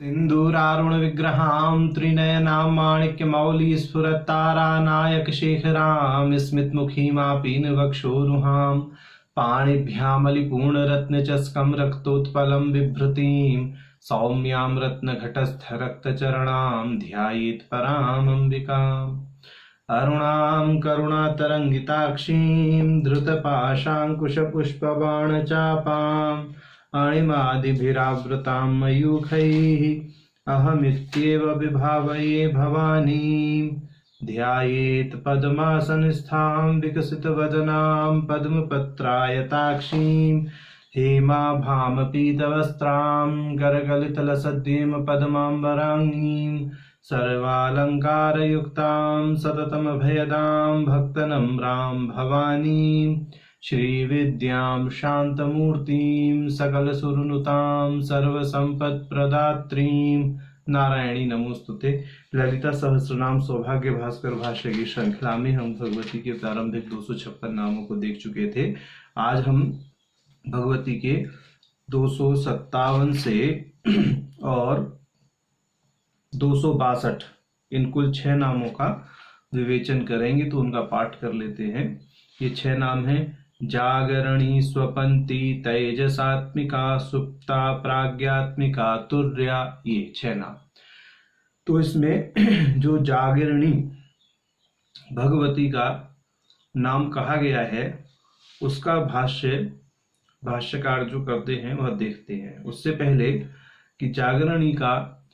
सिन्दूरारुण विग्रहां त्रिनयनां माणिक्यमौलिस्फुरत्तारानायकशेखरां स्मितमुखीमापीनवक्षोरुहां पाणिभ्यामलिपूर्णरत्नचस्कं रक्तोत्पलं बिभ्रतीं सौम्यां रत्नघटस्थरक्तचरणां ध्यायेत् परामम्बिकाम् अरुणां करुणातरङ्गिताक्षीं धृतपाशाङ्कुशपुष्पबाणचापाम् अणिमादिभिरावृतां मयूखैः अहमित्येव विभावये भवानीं ध्यायेत् पद्मासनस्थां विकसितवदनां पद्मपत्रायताक्षीं हेमाभामपीतवस्त्रां करकलितलसद्येम पद्माम्बराङ्गीं सर्वालङ्कारयुक्तां सततमभयदां भक्तनम्रां भवानीं श्रीविद्यां शान्तमूर्तिं सकलसुरनुतां सर्वसम्पत्प्रदात्रीं नारायणी नमोस्तुते। ललिता सहस्रनाम सौभाग्य भास्कर भाष्य की श्रृंखला में हम भगवती के प्रारंभिक 256 नामों को देख चुके थे। आज हम भगवती के 257 से और 262 इन कुल 6 नामों का विवेचन करेंगे, तो उनका पाठ कर लेते हैं। ये 6 नाम हैं जागरणी, स्वपंती, तेजसात्मिका, सुप्ता, प्राज्ञात्मिका, तुर्या, ये 6 नाम। तो इसमें जो जागरणी भगवती का नाम कहा गया है उसका भाष्यकार जो करते हैं वह देखते हैं। उससे पहले कि जागरणी का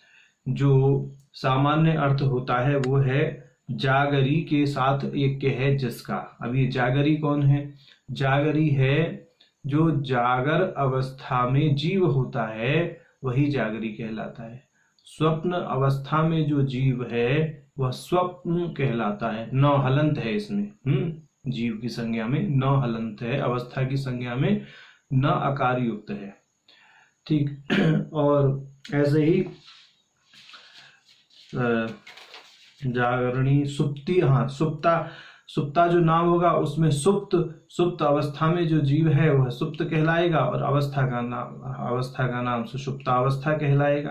जो सामान्य अर्थ होता है वो है जागरी के साथ एक है जिसका। अब ये जागरी कौन है? जागरी है जो जागर अवस्था में जीव होता है, वही जागरी कहलाता है। स्वप्न अवस्था में जो जीव है वह स्वप्न कहलाता है। 9 हलंत है इसमें, जीव की संज्ञा में 9 हलंत है, अवस्था की संज्ञा में न आकार युक्त है। ठीक। और ऐसे ही जागरणी, सुप्ति, हाँ सुप्ता जो नाम होगा उसमें सुप्त अवस्था में जो जीव है वह सुप्त कहलाएगा और अवस्था का नाम सुषुप्तावस्था कहलाएगा।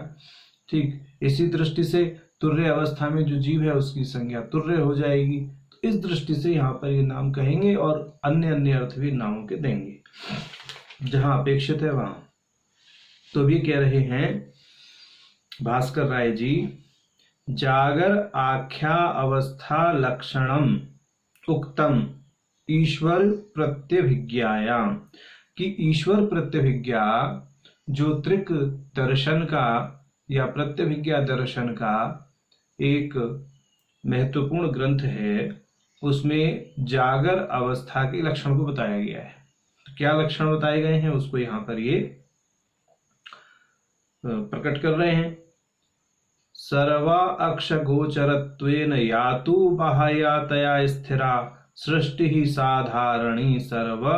ठीक। इसी दृष्टि से तुर्य अवस्था में जो जीव है उसकी संज्ञा तुर्य हो जाएगी। तो इस दृष्टि से यहाँ पर ये नाम कहेंगे और अन्य अर्थ भी नामों के देंगे जहां अपेक्षित है वहां। तो भी कह रहे हैं भास्कर राय जी, जागर आख्या अवस्था लक्षणम उक्तम ईश्वर प्रत्यभिज्ञायाम, कि ईश्वर प्रत्यभिज्ञा जो त्रिक दर्शन का या प्रत्यभिज्ञा दर्शन का एक महत्वपूर्ण ग्रंथ है, उसमें जागर अवस्था के लक्षण को बताया गया है। क्या लक्षण बताए गए हैं उसको यहाँ पर ये प्रकट कर रहे हैं। सर्वा अक्षगोचरत्वेन यातु बाह्यतया स्थिरा सृष्टि ही साधारणी सर्व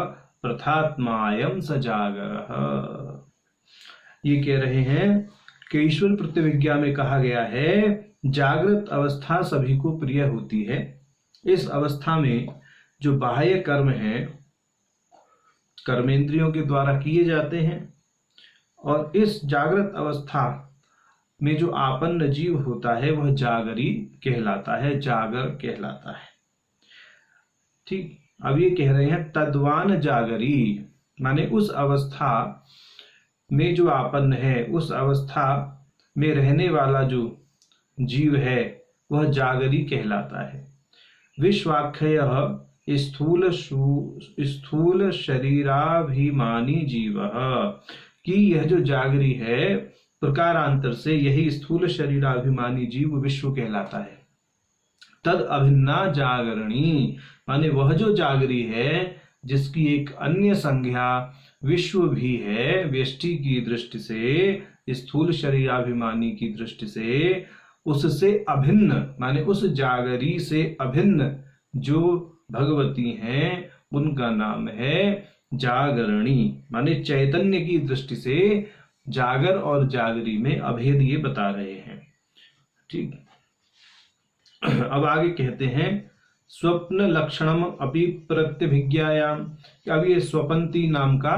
प्रथात्मायम सजागर। ये कह रहे हैं कि ईश्वर प्रतिविज्ञा में कहा गया है जागृत अवस्था सभी को प्रिय होती है। इस अवस्था में जो बाह्य कर्म है कर्मेंद्रियों के द्वारा किए जाते हैं और इस जागृत अवस्था में जो आपन्न जीव होता है वह जागरी कहलाता है, जागर कहलाता है। ठीक। अब ये कह रहे हैं तद्वान जागरी, माने उस अवस्था में जो आपन्न है, उस अवस्था में रहने वाला जो जीव है वह जागरी कहलाता है। विश्वाख्य स्थूल शरीराभिमानी जीव, कि यह जो जागरी है प्रकारांतर से यही स्थूल शरीराभिमानी जीव विश्व कहलाता है। तद अभिन्ना जागरणी, माने वह जो जागरी है जिसकी एक अन्य संज्ञा विश्व भी है, व्यष्टि की दृष्टि से, स्थूल शरीराभिमानी की दृष्टि से, उससे अभिन्न माने उस जागरी से अभिन्न जो भगवती हैं उनका नाम है जागरणी। माने चैतन्य की दृष्टि से जागर और जागरी में अभेद ये बता रहे हैं। ठीक। अब आगे कहते हैं स्वप्न लक्षणम अपि प्रत्यभिज्ञायाम। अब ये स्वपंती नाम का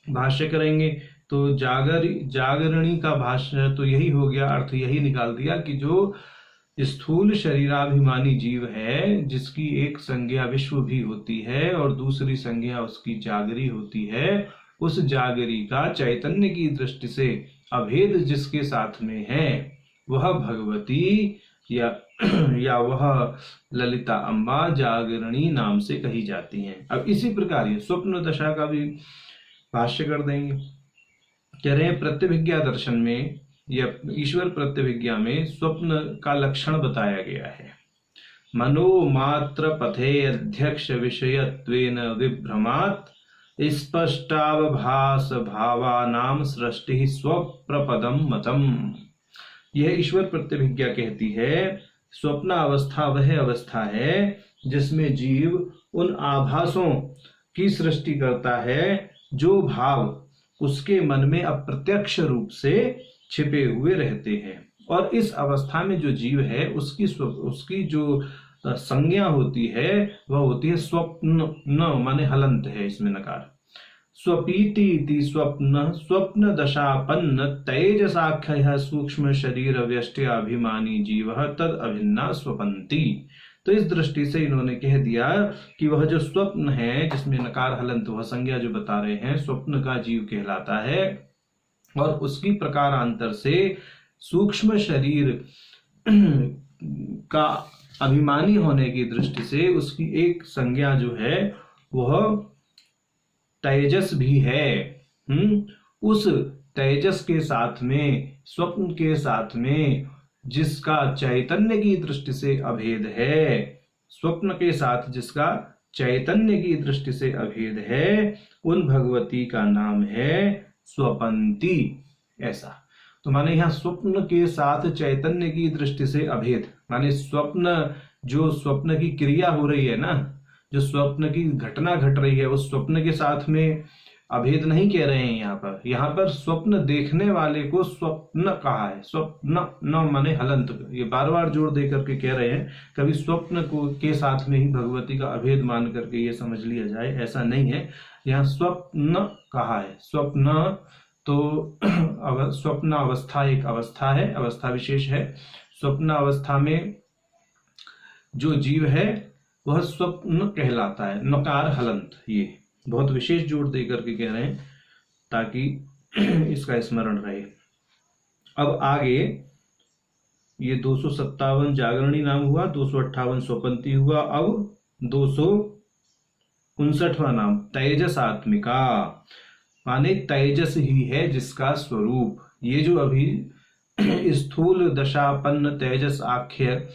भाष्य करेंगे। तो जागरणी का भाष्य तो यही हो गया, अर्थ यही निकाल दिया कि जो स्थूल शरीराभिमानी जीव है, जिसकी एक संज्ञा विश्व भी होती है और दूसरी संज्ञा उसकी जागरी होती है, उस जागरी का चैतन्य की दृष्टि से अभेद जिसके साथ में है, वह भगवती या वह ललिता अम्बा जागरणी नाम से कही जाती हैं। अब इसी प्रकार ये स्वप्न दशा का भी भाष्य कर देंगे। कह रहे हैं प्रत्यभिज्ञा दर्शन में या ईश्वर प्रत्यभिज्ञा में स्वप्न का लक्षण बताया गया है। मनोमात्र पथे अध्यक्ष विषयत्वेन विभ्रमात् स्पष्टावभास भावानाम सृष्टि स्वप्रपदम मतम। यह ईश्वर प्रत्यभिज्ञा कहती है स्वप्न अवस्था वह अवस्था है जिसमें जीव उन आभासों की सृष्टि करता है जो भाव उसके मन में अप्रत्यक्ष रूप से छिपे हुए रहते हैं। और इस अवस्था में जो जीव है उसकी जो संज्ञा होती है वह होती है स्वप्न, न माने हलंत है इसमें नकार। स्वपीति इति स्वप्न दशापन्न तेजसाख्य सूक्ष्म शरीर व्यष्टि अभिमानी जीव तद अभिन्ना स्वपंती। तो इस दृष्टि से इन्होंने कह दिया कि वह जो स्वप्न है जिसमें नकार हलंत, वह संज्ञा जो बता रहे हैं, स्वप्न का जीव कहलाता है और उसकी प्रकारांतर से सूक्ष्म शरीर का अभिमानी होने की दृष्टि से उसकी एक संज्ञा जो है वह तेजस भी है। उस तेजस के साथ में, स्वप्न के साथ में जिसका चैतन्य की दृष्टि से अभेद है, स्वप्न के साथ जिसका चैतन्य की दृष्टि से अभेद है, उन भगवती का नाम है स्वपंती। ऐसा तो माने यहाँ स्वप्न के साथ चैतन्य की दृष्टि से अभेद माने स्वप्न, जो स्वप्न की क्रिया हो रही है ना, जो स्वप्न की घटना घट रही है, उस स्वप्न के साथ में अभेद नहीं कह रहे हैं यहाँ पर स्वप्न देखने वाले को स्वप्न कहा है। स्वप्न न माने हलंत, ये बार बार जोर दे करके कह रहे हैं, कभी स्वप्न को के साथ में ही भगवती का अभेद मान करके ये समझ लिया जाए, ऐसा नहीं है। यहाँ स्वप्न कहा है। स्वप्न तो स्वप्न अवस्था एक अवस्था है, अवस्था विशेष है। स्वप्न अवस्था में जो जीव है वह स्वप्न कहलाता है, नकार हलंत। ये बहुत विशेष जोर दे करके कह रहे हैं ताकि इसका स्मरण रहे। अब आगे ये 257 जागरणी नाम हुआ, 258 स्वपंती हुआ। अब 259वां नाम तेजस आत्मिका, माने तेजस ही है जिसका स्वरूप। ये जो अभी स्थूल दशापन्न तेजस आख्य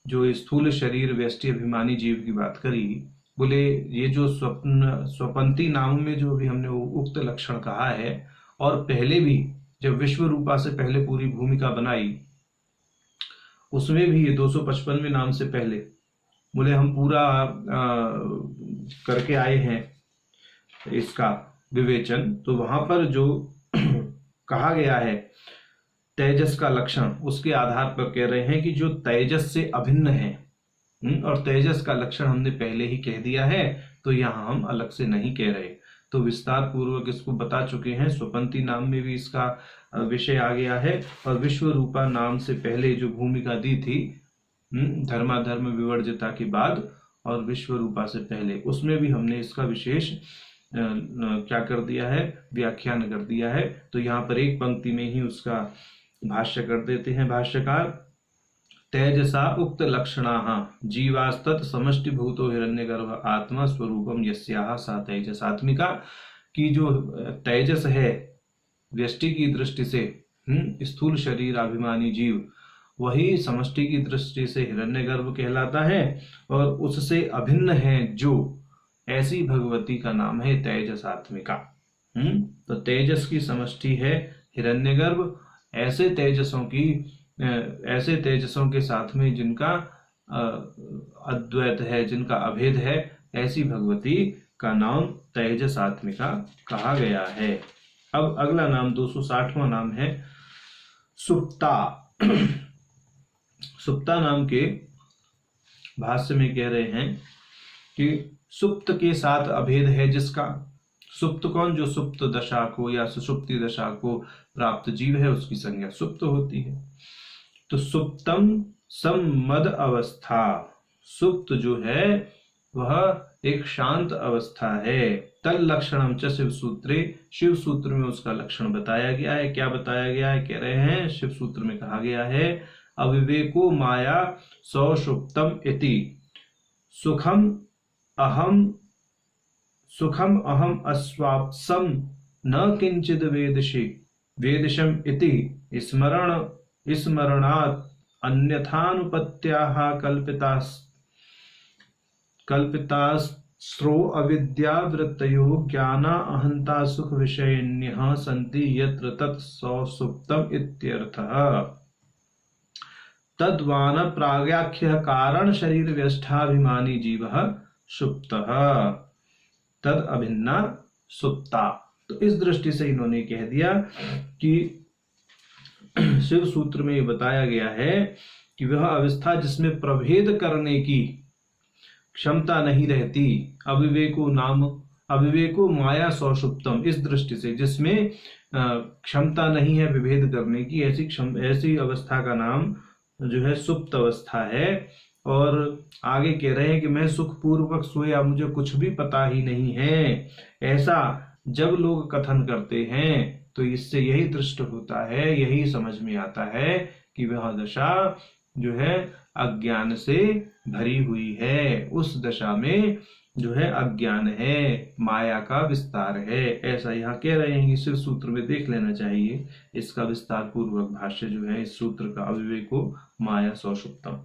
जो स्थूल शरीर व्यष्टि अभिमानी जीव की बात करी, बोले ये जो स्वपंती नाम में जो भी हमने उक्त लक्षण कहा है, और पहले भी जब विश्व रूपा से पहले पूरी भूमिका बनाई उसमें भी ये 255वें नाम से पहले बोले हम पूरा करके आए हैं इसका विवेचन। तो वहां पर जो कहा गया है तेजस का लक्षण, उसके आधार पर कह रहे हैं कि जो तेजस से अभिन्न है, और तेजस का लक्षण हमने पहले ही कह दिया है, तो यहाँ हम अलग से नहीं कह रहे, तो विस्तार पूर्वक इसको बता चुके हैं। स्वपंती नाम में भी इसका विषय आ गया है, और विश्व रूपा नाम से पहले जो भूमिका दी थी धर्माधर्म विवर्जिता के बाद और विश्व रूपा से पहले, उसमें भी हमने इसका विशेष क्या कर दिया है, व्याख्यान कर दिया है। तो यहाँ पर एक पंक्ति में ही उसका भाष्य कर देते हैं भाष्यकार। तेजसा उक्त लक्षणाः जीवास्तत् समष्टि भूतो हिरण्यगर्भ आत्मा स्वरूपम यस्याः सा तेजसात्मिका, की जो तेजस है व्यष्टि की दृष्टि से स्थूल शरीर अभिमानी जीव, वही समष्टि की दृष्टि से हिरण्यगर्भ कहलाता है, और उससे अभिन्न है जो, ऐसी भगवती का नाम है तेजसात्मिका। तो तेजस की समष्टि है हिरण्यगर्भ। ऐसे तेजसों के साथ में जिनका अद्वैत है, जिनका अभेद है, ऐसी भगवती का नाम तेजसात्मिका कहा गया है। अब अगला नाम 260वां नाम है सुप्ता। सुप्ता नाम के भाष्य में कह रहे हैं कि सुप्त के साथ अभेद है जिसका, सुप्त कौन? जो सुप्त दशा को या सुषुप्ति दशा को प्राप्त जीव है उसकी संज्ञा सुप्त होती है। तो सुप्तम सम्मद अवस्था, सुप्त जो है वह एक शांत अवस्था है। तल लक्षणम च शिव सूत्रे, शिव सूत्र में उसका लक्षण बताया गया है। क्या बताया गया है? कह रहे हैं शिव सूत्र में कहा गया है अविवेको माया सौषुप्तम इति सुखम अहम अस्वाप्सम न किंचिद वेदशम इति स्मरणात् अन्यथानुपत्याः कल्पितास्त्रो अविद्यावृत्तयो ज्ञाना अहंता सुख विषयिण्यः सन्ति यत्र तत् सौसुप्तम् इत्यर्थः। तद्वान प्राग्याख्यः कारण शरीर व्यष्टाभिमानी जीवः सुप्तः तद अभिन्ना सुप्ता। तो इस दृष्टि से इन्होंने कह दिया कि शिव सूत्र में ये बताया गया है कि वह अवस्था जिसमें प्रभेद करने की क्षमता नहीं रहती, अविवेको माया सौषुप्तम, इस दृष्टि से जिसमें क्षमता नहीं है विभेद करने की, ऐसी अवस्था का नाम जो है सुप्त अवस्था है। और आगे कह रहे हैं कि मैं सुख पूर्वक सोया, मुझे कुछ भी पता ही नहीं है, ऐसा जब लोग कथन करते हैं तो इससे यही दृष्ट होता है, यही समझ में आता है कि वह दशा जो है अज्ञान से भरी हुई है, उस दशा में जो है अज्ञान है, माया का विस्तार है, ऐसा यहाँ कह रहे हैं कि शिव सूत्र में देख लेना चाहिए इसका विस्तार पूर्वक भाष्य जो है इस सूत्र का, अविवेको माया सौषुप्तम।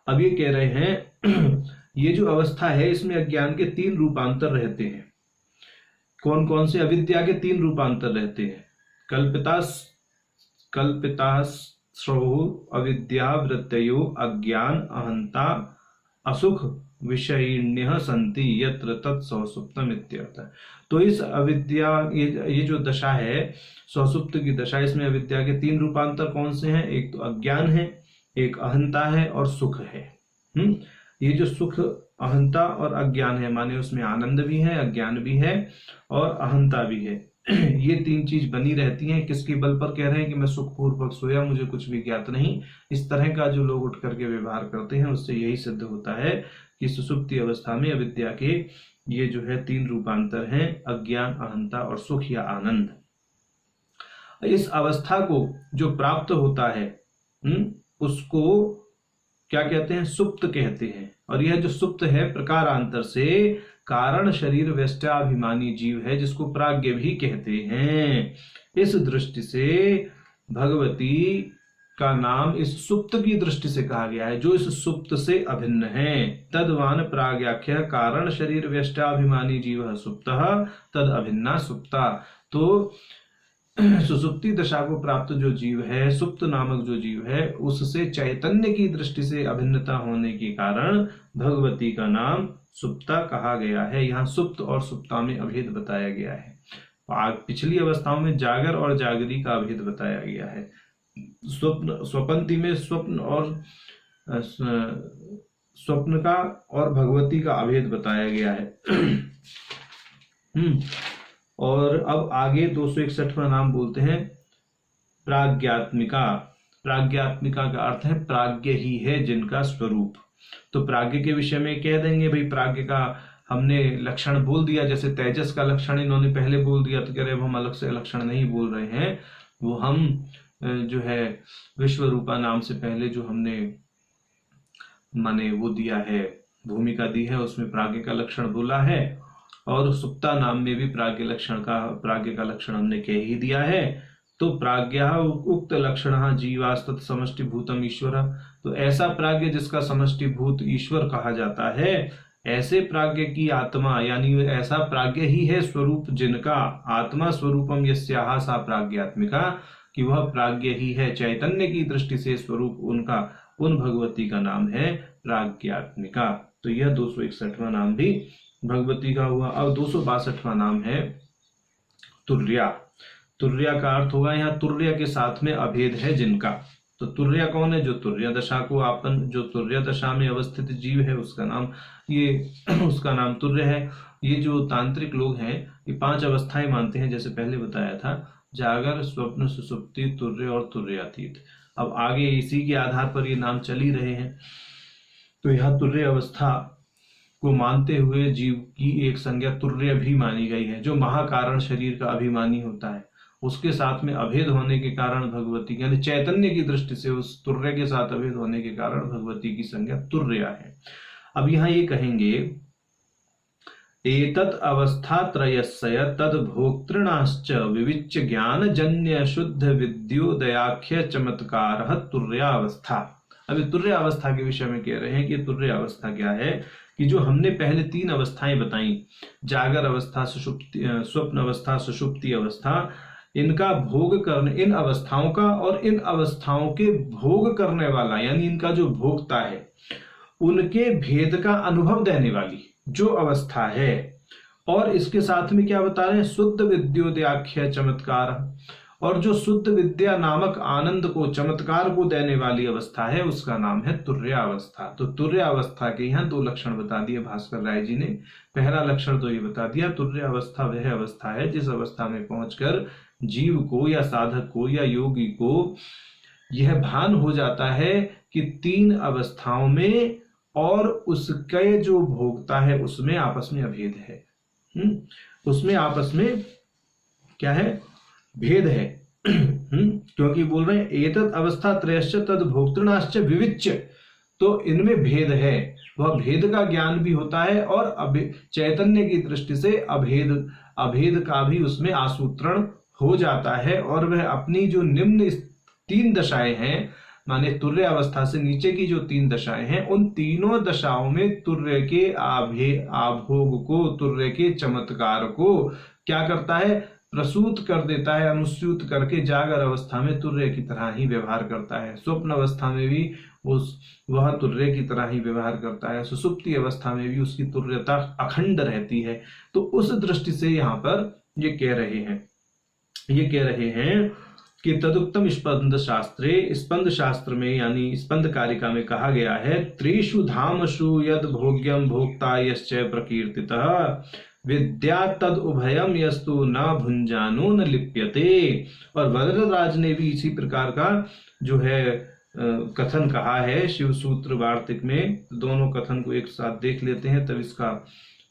अब ये कह रहे हैं ये जो अवस्था है इसमें अज्ञान के 3 रूपांतर रहते हैं। कौन कौन से? अविद्या के 3 रूपांतर रहते हैं। कल्पिताश्रो अविद्यावृत्तयो अज्ञान अहंता असुख विषयिण्यः सन्ति यत्र तत् सौसुप्तम इत्यर्थः। तो इस अविद्या, ये जो दशा है सौसुप्त की दशा, इसमें अविद्या के 3 रूपांतर कौन से हैं? एक तो अज्ञान है, एक अहंता है और सुख है। ये जो सुख, अहंता और अज्ञान है, माने उसमें आनंद भी है, अज्ञान भी है और अहंता भी है। ये 3 चीज बनी रहती हैं। किसके बल पर? कह रहे हैं कि मैं सुखपूर्वक सोया, मुझे कुछ भी ज्ञात नहीं। इस तरह का जो लोग उठ करके व्यवहार करते हैं उससे यही सिद्ध होता है कि सुसुप्ति अवस्था में अविद्या के ये जो है 3 रूपांतर हैं, अज्ञान, अहंता और सुख या आनंद। इस अवस्था को जो प्राप्त होता है उसको क्या कहते हैं? सुप्त कहते हैं। और यह जो सुप्त है प्रकारांतर से कारण शरीर व्यष्टाभिमानी जीव है, जिसको प्राज्ञ भी कहते हैं। इस दृष्टि से भगवती का नाम इस सुप्त की दृष्टि से कहा गया है, जो इस सुप्त से अभिन्न है। तद्वान प्राग्याख्य कारण शरीर व्यष्टाभिमानी जीव सुप्तः तद अभिन्ना सुप्ता। तो सुसुप्ति दशा को प्राप्त जो जीव है, सुप्त नामक जो जीव है, उससे चैतन्य की दृष्टि से अभिन्नता होने के कारण भगवती का नाम सुप्ता कहा गया है। यहाँ सुप्त और सुप्ता में अभेद बताया गया है। पिछली अवस्थाओं में जागर और जागरी का अभेद बताया गया है। स्वपंती में स्वप्न का और भगवती का अभेद बताया गया है। और अब आगे 261वां नाम बोलते हैं प्राज्ञात्मिका। प्राज्ञात्मिका का अर्थ है प्राज्ञ ही है जिनका स्वरूप। तो प्राज्ञ के विषय में कह देंगे भाई, प्राज्ञ का हमने लक्षण बोल दिया, जैसे तेजस का लक्षण इन्होंने पहले बोल दिया, तो कह रहे हम अलग से लक्षण नहीं बोल रहे हैं, वो हम जो है विश्व रूपा नाम से पहले जो हमने माने वो दिया है, भूमिका दी है, उसमें प्राज्ञ का लक्षण बोला है। और सुप्ता नाम में भी प्राज्ञ का लक्षण हमने कह ही दिया है। तो प्राज्ञ उक्त लक्षण जीवास्तत् समष्टि भूतम ईश्वर। तो ऐसा प्राज्ञ जिसका समष्टि भूत ईश्वर कहा जाता है, ऐसे प्राज्ञ की आत्मा, यानी ऐसा प्राज्ञ ही है स्वरूप जिनका आत्मा स्वरूपम यस्याहा सा प्राज्ञात्मिका, कि वह प्राज्ञ ही है, चैतन्य की दृष्टि से स्वरूप उनका, उन भगवती का नाम है प्राज्ञात्मिका। तो यह 261वां नाम भी भगवती का हुआ। अब 262वां नाम है तुर्या। तुर्या का अर्थ होगा यहाँ तुर्य के साथ में अभेद है जिनका। तो तुर्य कौन है? जो तुर्य दशा को आपन, जो तुर्य दशा में अवस्थित जीव है उसका नाम उसका नाम तुर्य है। ये जो तांत्रिक लोग हैं ये 5 अवस्थाएं मानते हैं, जैसे पहले बताया था, जागर, स्वप्न, सुषुप्ति, तुर्य और तुर्यातीत। अब आगे इसी के आधार पर ये नाम चल ही रहे हैं। तो यह तुर्य अवस्था को मानते हुए जीव की एक संज्ञा तुर्य भी मानी गई है, जो महाकारण शरीर का अभिमानी होता है। उसके साथ में अभेद होने के कारण भगवती, यानी चैतन्य की दृष्टि से उस तुर्य के साथ अभेद होने के कारण भगवती की संज्ञा तुर्या है। अब यहाँ ये कहेंगे, एतत् अवस्थात्रयस्य तद भोक्तृणाश्च विविच्य ज्ञानजन्य शुद्ध विद्योदयाख्य चमत्कारः तुर्यावस्था। अभी तुर्यावस्था के विषय में कह रहे हैं कि तुर्यावस्था क्या है, कि जो हमने पहले 3 अवस्थाएं बताई, जागर अवस्था, सुषुप्ति, स्वप्न अवस्था, सुषुप्ति अवस्था, इनका भोग करने, इन अवस्थाओं का और इन अवस्थाओं के भोग करने वाला, यानी इनका जो भोक्ता है, उनके भेद का अनुभव देने वाली जो अवस्था है। और इसके साथ में क्या बता रहे हैं? शुद्ध विद्योदयाख्य चमत्कार, और जो शुद्ध विद्या नामक आनंद को, चमत्कार को देने वाली अवस्था है, उसका नाम है तुर्यावस्था। तो तुर्यावस्था के यहाँ 2 लक्षण बता दिए भास्कर राय जी ने। पहला लक्षण तो ये बता दिया, तुर्यावस्था वह अवस्था है जिस अवस्था में पहुंचकर जीव को या साधक को या योगी को यह भान हो जाता है कि 3 अवस्थाओं में और उसके जो भोक्ता है उसमें आपस में अभेद है। उसमें आपस में क्या है? भेद है। क्योंकि बोल रहे हैं एतत् अवस्था त्रयश्च तद भोक्तृणाश्च विविच्य, तो इनमें भेद है। वह भेद का ज्ञान भी होता है और चैतन्य की दृष्टि से अभेद का भी उसमें आसूत्रण हो जाता है। और वह अपनी जो निम्न 3 दशाएं हैं, माने तुर्य अवस्था से नीचे की जो 3 दशाएं हैं, उन तीनों दशाओं में तुर्य के आभोग को, तुर्य के चमत्कार को क्या करता है? प्रसूत कर देता है, अनुस्यूत करके जागर अवस्था में तुर्य की तरह ही व्यवहार करता है। स्वप्न अवस्था में भी वह तुर्य की तरह ही व्यवहार करता है। सुषुप्ति अवस्था में भी उसकी तुर्यता अखंड रहती है। तो उस दृष्टि से यहाँ पर ये कह रहे हैं कि तदुक्तम स्पंद शास्त्रे, स्पंद शास्त्र में यानी स्पंद कारिका में कहा गया है, त्रिषु धामसु यद भोग्यम भोक्ता यश्च प्रकीर्तितः विद्या तद उभयम यस्तु न भुंजानो न लिप्यते। और वरदराज ने भी इसी प्रकार का जो है कथन कहा है शिव सूत्र वार्तिक में। दोनों कथन को एक साथ देख लेते हैं तब इसका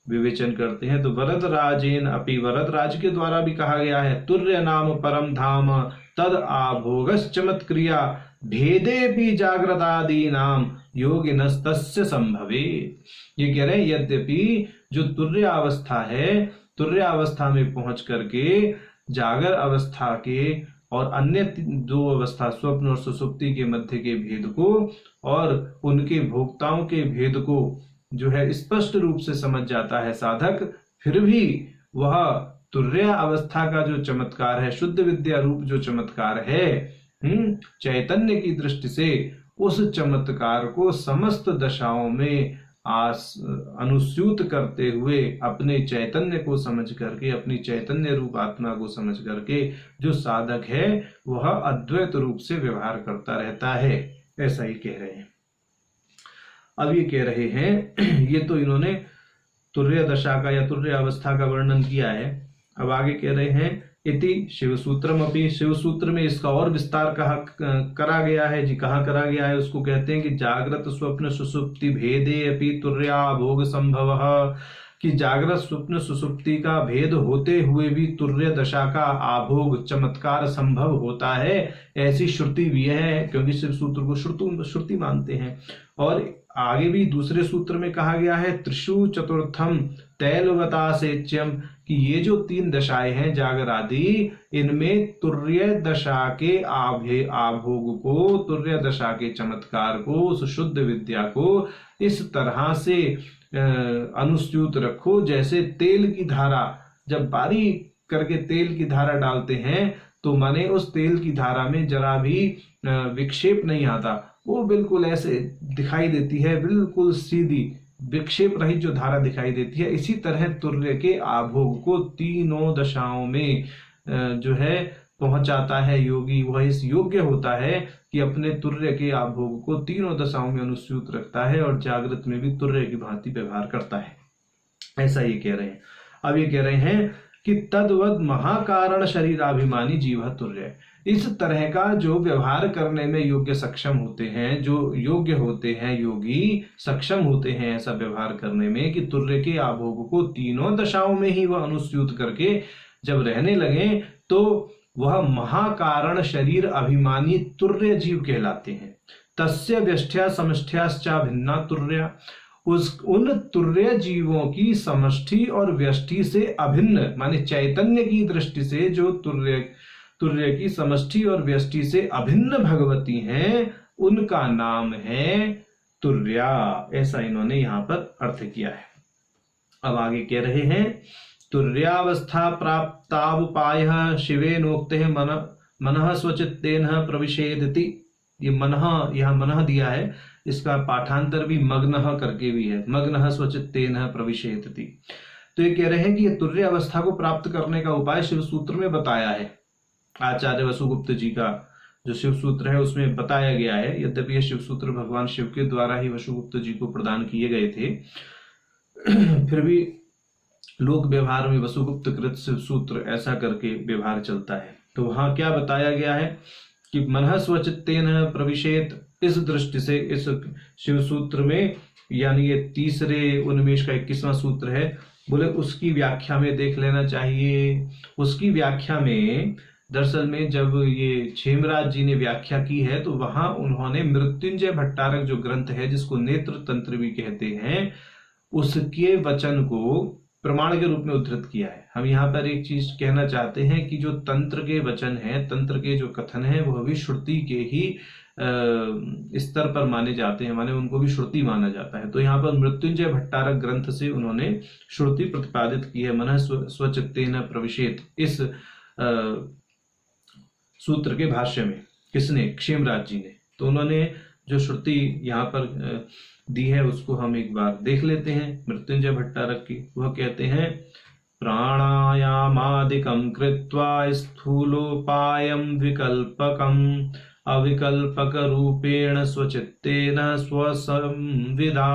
विवेचन करते हैं। तो वरदराजेन अपि, वरदराज के द्वारा भी कहा गया है, तुर्य नाम परम धाम तद आभोगस चमत्क्रिया भेदे भी जागृतादि नाम योगिनस्तस्य संभवे। ये कह रहे हैं यद्यपि जो तुर्य अवस्था है, तुर्य अवस्था में पहुंच करके जागर अवस्था के और अन्य 2 अवस्था स्वप्न और सुषुप्ति के मध्य के भेद को और उनके भोक्ताओं के भेद को जो है स्पष्ट रूप से समझ जाता है साधक, फिर भी वह तुर्य अवस्था का जो चमत्कार है, शुद्ध विद्या रूप जो चमत्कार है, चैतन्य की दृष्टि से उस चमत्कार को समस्त दशाओं में अनुस्यूत करते हुए अपने चैतन्य को समझ करके, अपनी चैतन्य रूप आत्मा को समझ करके जो साधक है वह अद्वैत रूप से व्यवहार करता रहता है। ऐसा ही कह रहे हैं। अब ये कह रहे हैं, ये तो इन्होंने तुर्य दशा का या तुर्य अवस्था का वर्णन किया है। अब आगे कह रहे हैं इति शिवसूत्रम अपि, शिवसूत्र में इसका और विस्तार करा गया है जी। कहाँ करा गया है? उसको कहते हैं कि जागृत स्वप्न सुषुप्ति भेदे अपि तुर्या भोग संभव, कि जागृत स्वप्न सुषुप्ति का भेद होते हुए भी तुर्य दशा का आभोग चमत्कार संभव होता है, ऐसी श्रुति भी है। क्योंकि शिव सूत्र को श्रुति मानते हैं। और आगे भी दूसरे सूत्र में कहा गया है त्रिषु चतुर्थम तैलवता सेच्यम, कि ये जो 3 दशाएं हैं जागर आदि, इनमें तुर्य दशा के आभोग को, तुर्य दशा के चमत्कार को, उस शुद्ध विद्या को इस तरह से अनुस्यूत रखो जैसे तेल की धारा, जब बारीक करके तेल की धारा डालते हैं तो माने उस तेल की धारा में जरा भी विक्षेप नहीं आता, वो बिल्कुल ऐसे दिखाई देती है, बिल्कुल सीधी विक्षेप रहित जो धारा दिखाई देती है। इसी तरह तुर्य के आभोग को तीनों दशाओं में जो है पहुंचाता है योगी, वह इस योग्य होता है कि अपने तुर्य के आभोग को तीनों दशाओं में अनुस्यूत रखता है और जागृत में भी तुर्य की भांति व्यवहार करता है। ऐसा ये कह रहे हैं। अब ये कह रहे हैं कि तद्वद महाकारण शरीराभिमानी जीव तुर्य, इस तरह का जो व्यवहार करने में योग्य सक्षम होते हैं, जो योग्य होते हैं योगी, सक्षम होते हैं ऐसा व्यवहार करने में कि तुर्य के आभोग को तीनों दशाओं में ही वह अनुस्यूत करके जब रहने लगे तो वह महाकारण शरीर अभिमानी तुर्य जीव कहलाते हैं। तस्य व्यष्ठ्या समष्ठ्याश्चा भिन्ना तुर्या, उन तुर्य जीवों की समष्टि और व्यष्टि से अभिन्न, माने चैतन्य की दृष्टि से जो तुर्य की समष्टि और व्यष्टि से अभिन्न भगवती हैं, उनका नाम है तुर्या। ऐसा इन्होंने यहाँ पर अर्थ किया है। अब आगे कह रहे हैं तुर्यावस्था प्राप्तावुपायः शिवेनोक्तः मनः स्वचित्तेन प्रविशेदिति। ये मनः, यहाँ मनः दिया है, इसका पाठांतर भी मग्नः करके भी है, मग्नः स्वचित्तेन प्रविशेदिति। तो ये कह रहे हैं कि ये तुर्य अवस्था को प्राप्त करने का उपाय शिव सूत्र में बताया है। आचार्य वसुगुप्त जी का जो शिव सूत्र है उसमें बताया गया है। यद्यपि ये शिव सूत्र भगवान शिव के द्वारा ही वसुगुप्त जी को प्रदान किए गए थे, फिर भी लोक व्यवहार में वसुगुप्त कृत शिव सूत्र ऐसा करके व्यवहार चलता है। तो वहां क्या बताया गया है कि मनः स्वचित्तेन प्रविशेत, इस दृष्टि से इस शिव सूत्र में, यानी ये तीसरे उन्मेष का 21वां सूत्र है, बोले उसकी व्याख्या में देख लेना चाहिए। उसकी व्याख्या में दरअसल में जब ये क्षेमराज जी ने व्याख्या की है तो वहां उन्होंने मृत्युंजय भट्टारक जो ग्रंथ है जिसको नेत्र तंत्र भी कहते हैं, उसके वचन को प्रमाण के रूप में उद्धृत किया है। हम यहाँ पर एक चीज कहना चाहते हैं कि जो तंत्र के वचन हैं, तंत्र के जो कथन है, वह भी श्रुति के ही स्तर पर माने जाते हैं, माने उनको भी श्रुति माना जाता है। तो यहाँ पर मृत्युंजय भट्टारक ग्रंथ से उन्होंने श्रुति प्रतिपादित की है, मनः स्वचित्तेन प्रविशेत, इस सूत्र के भाष्य में। किसने? क्षेमराज जी ने। तो उन्होंने जो श्रुति यहाँ पर दी है उसको हम एक बार देख लेते हैं मृत्युंजय भट्टारक की। वह कहते हैं प्राणायामादिकं कृत्वा स्थूलोपायं विकल्पकम् अविकल्पक रूपेण स्वचित्तेन स्वसंविदा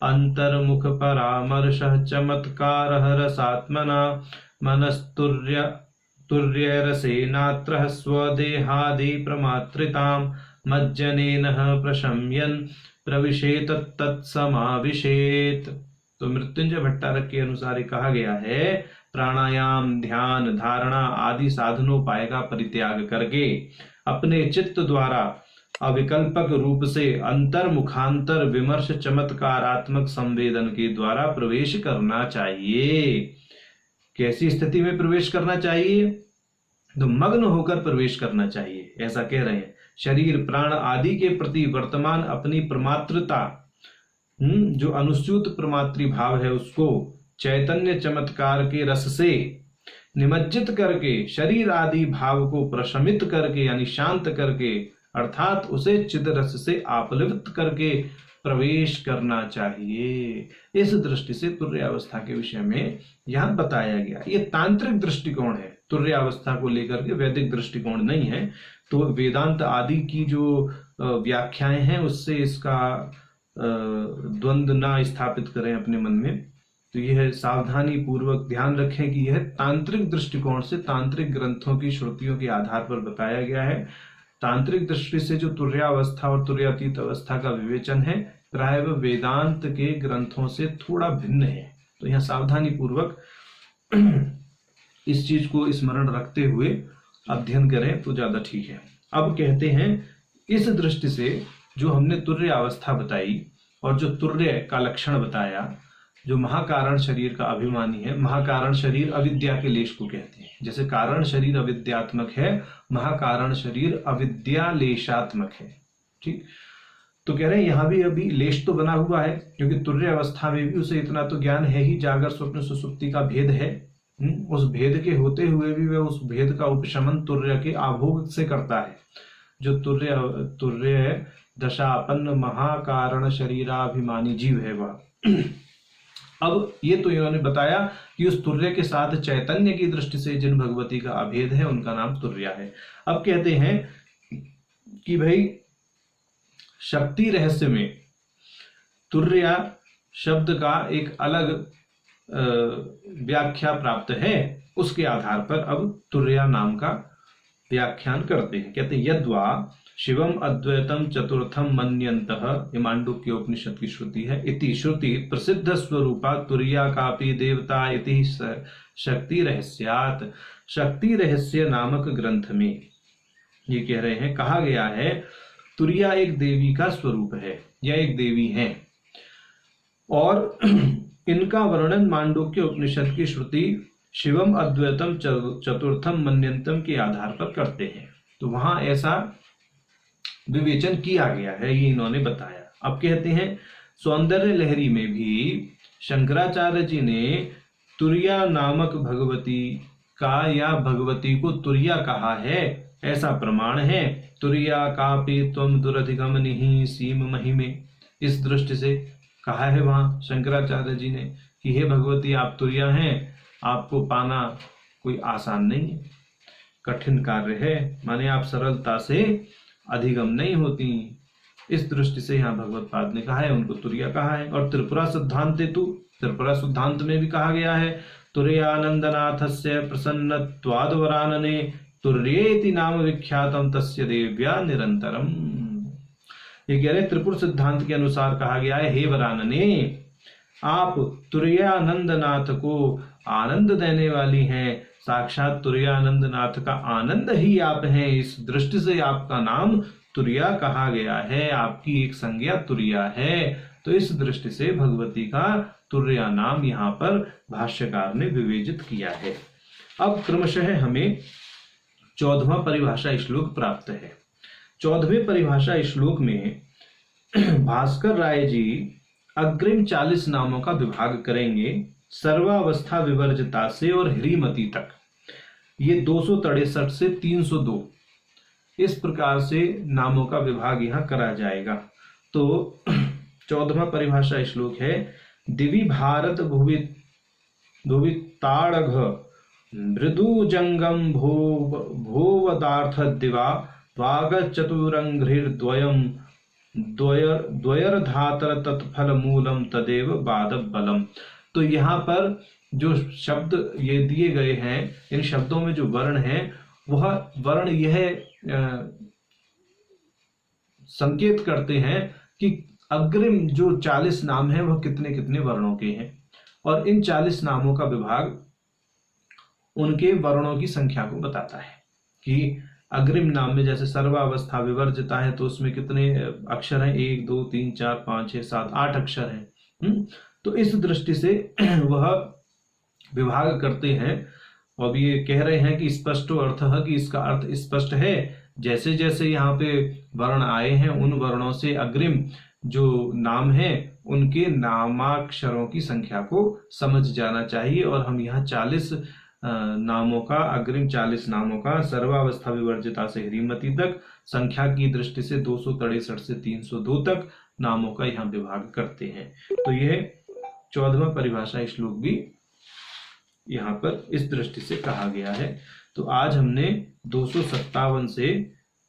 अंतर्मुख परामर्शः चमत्कारः रसात्मना मनस्तुर्यरसेनात्रः स्वदेहादि प्रमात्रितां मज्जनेन प्रशम्यन् प्रविशेत तत्समाविशेत। तो मृत्युंजय भट्टारक के अनुसार कहा गया है प्राणायाम, ध्यान, धारणा आदि साधनोपाय का परित्याग करके अपने चित्त द्वारा अविकल्पक रूप से अंतर मुखांतर विमर्श चमत्कारात्मक संवेदन के द्वारा प्रवेश करना चाहिए। कैसी स्थिति में प्रवेश करना चाहिए? तो मग्न होकर प्रवेश करना चाहिए, ऐसा कह रहे हैं। शरीर, प्राण आदि के प्रति वर्तमान अपनी प्रमात्रता, जो अनुस्यूत प्रमात्री भाव है, उसको चैतन्य चमत्कार के रस से निमज्जित करके शरीर आदि भाव को प्रशमित करके यानी शांत करके, अर्थात उसे चिद रस से आप्लवित करके प्रवेश करना चाहिए। इस दृष्टि से तुर्यावस्था के विषय में यहां बताया गया। ये तांत्रिक दृष्टिकोण है तुर्यावस्था को लेकर के, वैदिक दृष्टिकोण नहीं है। तो वेदांत आदि की जो व्याख्याएं हैं उससे इसका द्वंद्व ना स्थापित करें अपने मन में। तो यह सावधानी पूर्वक ध्यान रखें कि यह तांत्रिक दृष्टिकोण से, तांत्रिक ग्रंथों की श्रुतियों के आधार पर बताया गया है। तांत्रिक दृष्टि से जो तुर्यावस्था और तुर्यातीत अवस्था का विवेचन है, प्राय वेदांत के ग्रंथों से थोड़ा भिन्न है। तो यहाँ सावधानी पूर्वक इस चीज को स्मरण रखते हुए अध्ययन करें तो ज्यादा ठीक है। अब कहते हैं इस दृष्टि से जो हमने तुर्य अवस्था बताई और जो तुर्य का लक्षण बताया, जो महाकारण शरीर का अभिमानी है, महाकारण शरीर अविद्या के लेश को कहते हैं। जैसे कारण शरीर अविद्यात्मक है, महाकारण शरीर अविद्यालेशात्मक है। ठीक, तो कह रहे हैं यहां भी अभी लेश तो बना हुआ है, क्योंकि तुर्य अवस्था में भी उसे इतना तो ज्ञान है ही, जागर स्वप्न सुसुप्ति का भेद है। उस भेद के होते हुए भी वह उस भेद का उपशमन तुर्य के आभोग से करता है। जो तुर्य दशापन्न महाकारण शरीराभिमानी जीव है वह अब ये तो इन्होंने बताया कि उस तुर्य के साथ चैतन्य की दृष्टि से जिन भगवती का अभेद है उनका नाम तुर्या है। अब कहते हैं कि भाई शक्ति रहस्य में तुर्या शब्द का एक अलग व्याख्या प्राप्त है, उसके आधार पर अब तुर्या नाम का व्याख्यान करते हैं। कहते हैं यद्वा शिवम अद्वैतम चतुर्थम मन्यन्तः, ये मांडुक्य उपनिषद की श्रुति है। इति श्रुति प्रसिद्ध स्वरूपा तुर्या कापि देवता इति शक्ति रहस्यात्, शक्ति रहस्य नामक ग्रंथ में ये कह रहे हैं, कहा गया है तुर्या एक देवी का स्वरूप है या एक देवी है, और इनका वर्णन मांडुक्य उपनिषद की श्रुति शिवम अद्वैतम चतुर्थम मन्यंतम के आधार पर करते हैं। तो वहां ऐसा विवेचन किया गया है, ये इन्होंने बताया। अब कहते हैं सौंदर्य लहरी में भी शंकराचार्य जी ने तुर्या नामक भगवती का या भगवती को तुर्या कहा है, ऐसा प्रमाण है। तुर्या कापि त्वम दुरधिगमनिहि सीम महिमे, इस दृष्टि से कहा है वहां शंकराचार्य जी ने कि हे भगवती आप तुर्या हैं, आपको पाना कोई आसान नहीं है, कठिन कार्य है, माने आप सरलता से अधिगम नहीं होती। इस दृष्टि से यहाँ भगवत पाद ने कहा है, उनको तुर्या कहा है। और त्रिपुरा सिद्धांत त्रिपुरा सिद्धांत में भी कहा गया है तुर्यानंदनाथस्य प्रसन्नत्वाद्वरानने तुर्येति नाम विख्यातम तस्य देव्या निरंतरम। ये कह रहे त्रिपुर सिद्धांत के अनुसार कहा गया है, हे वरानने आप तुर्यानंदनाथ को आनंद देने वाली हैं, साक्षात तुर्यानंदनाथ का आनंद ही आप हैं, इस दृष्टि से आपका नाम तुर्या कहा गया है, आपकी एक संज्ञा तुर्या है। तो इस दृष्टि से भगवती का तुर्या नाम यहाँ पर भाष्यकार ने विवेचित किया है। अब क्रमशः हमें 14वां परिभाषा श्लोक प्राप्त है। 14वें परिभाषा श्लोक में भास्कर राय जी अग्रिम 40 नामों का विभाग करेंगे, सर्वावस्था विवर्जिता से और ह्रीमती तक। ये 263 से 302 इस प्रकार से नामों का विभाग यहाँ करा जाएगा। तो 14वां परिभाषा श्लोक है, दिवि भारत भुवि ताड़घ मृदु जंगम भूवदार्थ दिवा वाग चतुरंघ्रिर्द्वयम द्वयर्धातर तत्फल मूलम तदेव बादव बलम। तो यहाँ पर जो शब्द ये दिए गए हैं, इन शब्दों में जो वर्ण है वह वर्ण यह संकेत करते हैं कि अग्रिम जो 40 नाम है वह कितने कितने वर्णों के हैं, और इन 40 नामों का विभाग उनके वर्णों की संख्या को बताता है कि अग्रिम नाम में जैसे सर्वावस्था विवर्जिता है तो उसमें कितने अक्षर हैं, 1 2 3 4 5 6 7 8 अक्षर हैं। तो इस दृष्टि से वह विभाग करते हैं। अब ये कह रहे हैं कि स्पष्ट अर्थ है कि इसका अर्थ स्पष्ट है, जैसे जैसे यहाँ पे वर्ण आए हैं उन वर्णों से अग्रिम जो नाम है उनके नामाक्षरों की संख्या को समझ जाना चाहिए। और हम यहाँ 40 नामों का, अग्रिम 40 नामों का सर्वावस्था विवर्जिता से ह्रीमती तक, संख्या की दृष्टि से 263 से 302 तक नामों का यहाँ विभाग करते हैं। तो यह 14वां परिभाषा श्लोक भी यहाँ पर इस दृष्टि से कहा गया है। तो आज हमने 257 से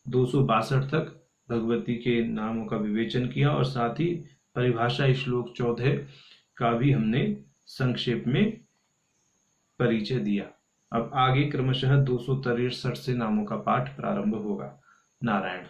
262 तक भगवती के नामों का विवेचन किया और साथ ही परिभाषा श्लोक 14 का भी हमने संक्षेप में परिचय दिया। अब आगे क्रमशः 263 से नामों का पाठ प्रारंभ होगा। नारायण।